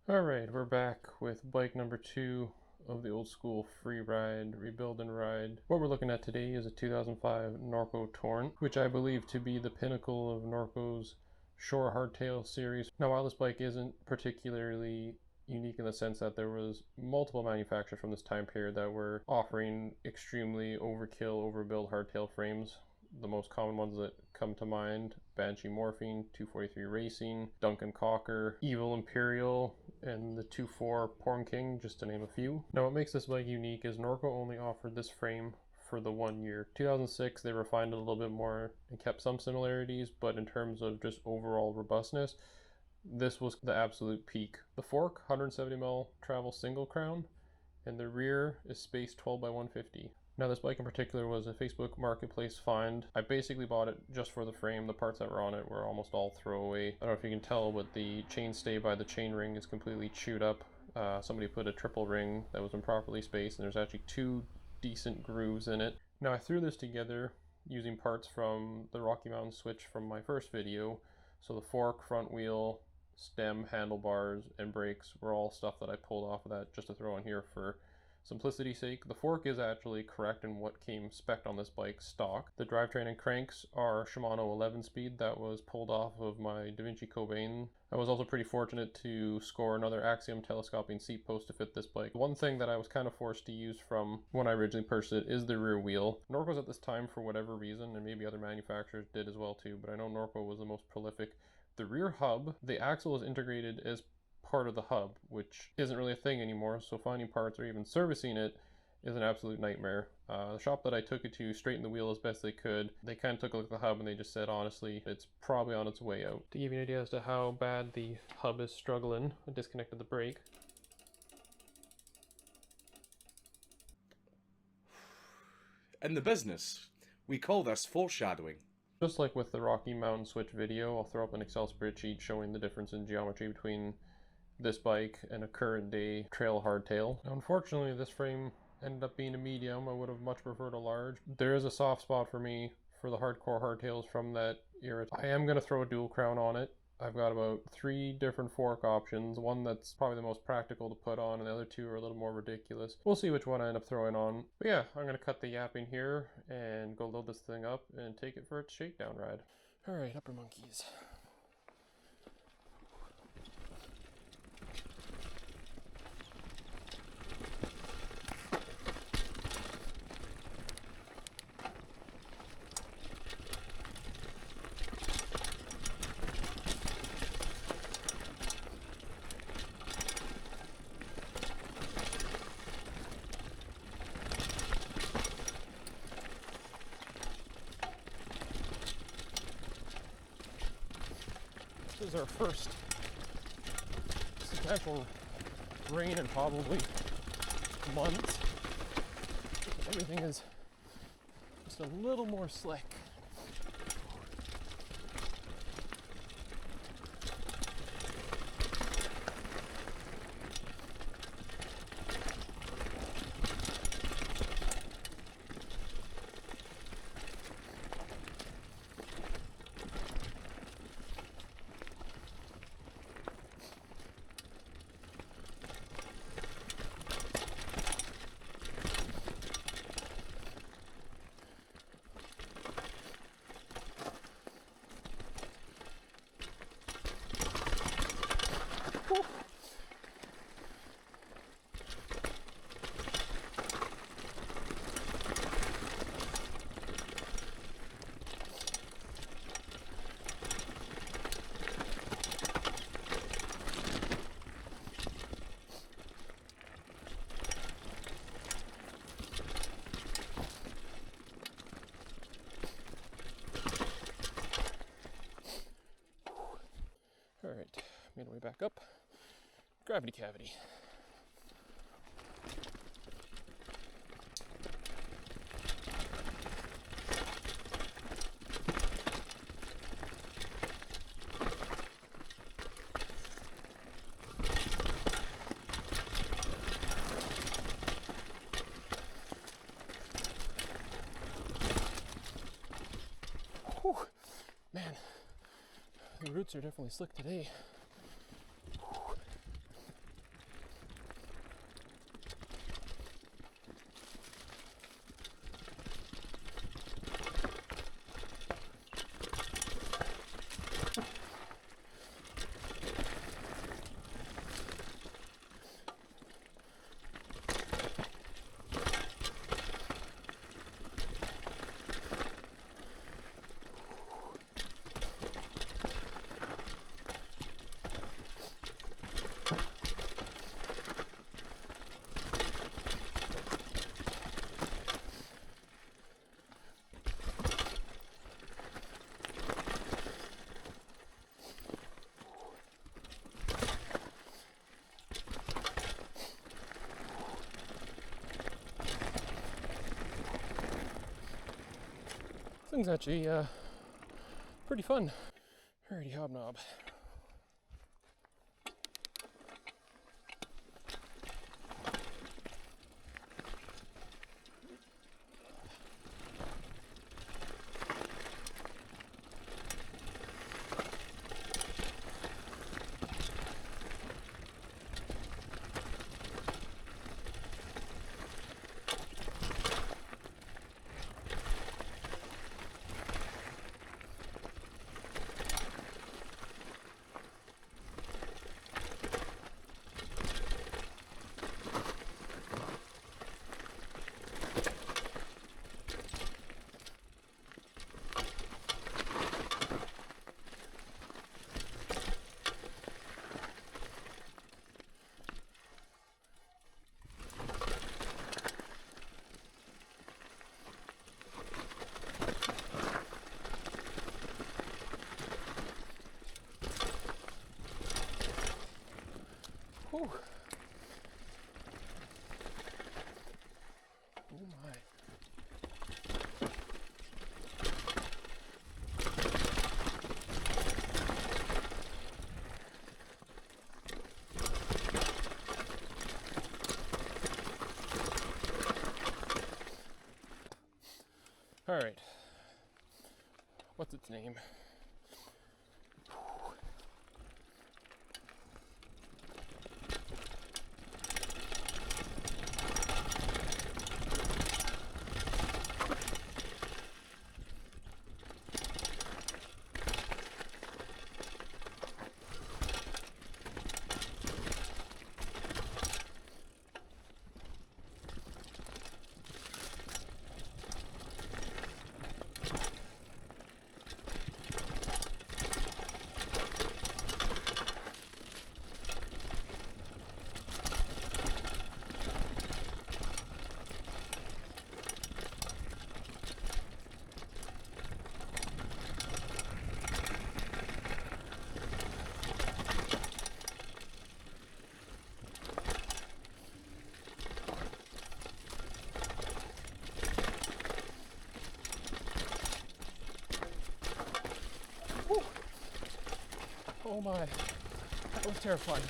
Alright, we're back with bike number 2 of the old school free ride, rebuild and ride. What we're looking at today is a 2005 Norco Torrent, which I believe to be the pinnacle of Norco's short hardtail series. Now, while this bike isn't particularly unique in the sense that there was multiple manufacturers from this time period that were offering extremely overkill, overbuilt hardtail frames. The most common ones that come to mind: Banshee Morphine, 243 Racing, Duncan Cocker, Evil Imperial, and the 24 Porn King, just to name a few. Now, what makes this bike unique is Norco only offered this frame for the 1 year. 2006, they refined it a little bit more and kept some similarities, but in terms of just overall robustness, this was the absolute peak. The fork, 170mm travel single crown, and the rear is spaced 12 by 150. Now, this bike in particular was a Facebook Marketplace find. I basically bought it just for the frame. The parts that were on it were almost all throwaway. I don't know if you can tell, but the chainstay by the chainring is completely chewed up. Somebody put a triple ring that was improperly spaced, and there's actually 2 decent grooves in it. Now, I threw this together using parts from the Rocky Mountain switch from my first video. So the fork, front wheel, stem, handlebars, and brakes were all stuff that I pulled off of that just to throw in here for simplicity's sake. The fork is actually correct in what came spec'd on this bike stock. The drivetrain and cranks are Shimano 11-speed that was pulled off of my Da Vinci Cobain. I was also pretty fortunate to score another Axiom telescoping seat post to fit this bike. One thing that I was kind of forced to use from when I originally purchased it is the rear wheel. Norco's at this time, for whatever reason, and maybe other manufacturers did as well too, but I know Norco was the most prolific. The rear hub, the axle is integrated as part of the hub, which isn't really a thing anymore, so finding parts or even servicing it is an absolute nightmare. The shop that I took it to straightened the wheel as best they could. They kind of took a look at the hub and they just said, honestly, it's probably on its way out. To give you an idea as to how bad the hub is struggling, I disconnected the brake. In the business, we call this foreshadowing. Just like with the Rocky Mountain switch video, I'll throw up an Excel spreadsheet showing the difference in geometry between this bike and a current day trail hardtail. Now, unfortunately, this frame ended up being a medium. I would have much preferred a large. There is a soft spot for me for the hardcore hardtails from that era. I am going to throw a dual crown on it. I've got about 3 different fork options. One that's probably the most practical to put on, and the other 2 are a little more ridiculous. We'll see which one I end up throwing on. But yeah, I'm going to cut the Yappin here and go load this thing up and take it for its shakedown ride. Alright, upper monkeys. This is our first substantial rain in probably months. Everything is just a little more slick. Alright, made my way back up. Gravity cavity. Whew. Man, the roots are definitely slick today. thing's actually pretty fun. Alrighty, hobnob. Whew. Oh my. All right. What's its name? Whew. Oh my, that was terrifying.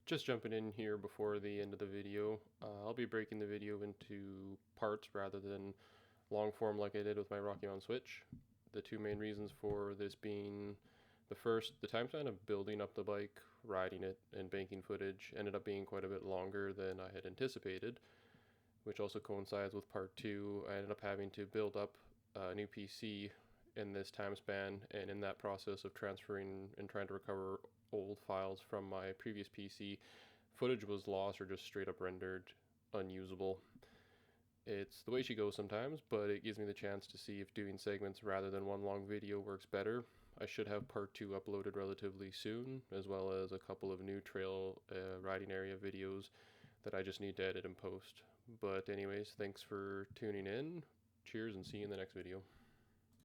Just jumping in here before the end of the video, I'll be breaking the video into parts rather than long form like I did with my Rocky Mountain Switch. The two main reasons for this being the first, the time span of building up the bike, riding it, and banking footage ended up being quite a bit longer than I had anticipated, which also coincides with part two. I ended up having to build up a new PC in this time span, and in that process of transferring and trying to recover old files from my previous PC, footage was lost or just straight up rendered unusable. It's the way she goes sometimes, but it gives me the chance to see if doing segments rather than one long video works better. I should have part 2 uploaded relatively soon, as well as a couple of new trail riding area videos that I just need to edit and post. But anyways, thanks for tuning in. Cheers and see you in the next video.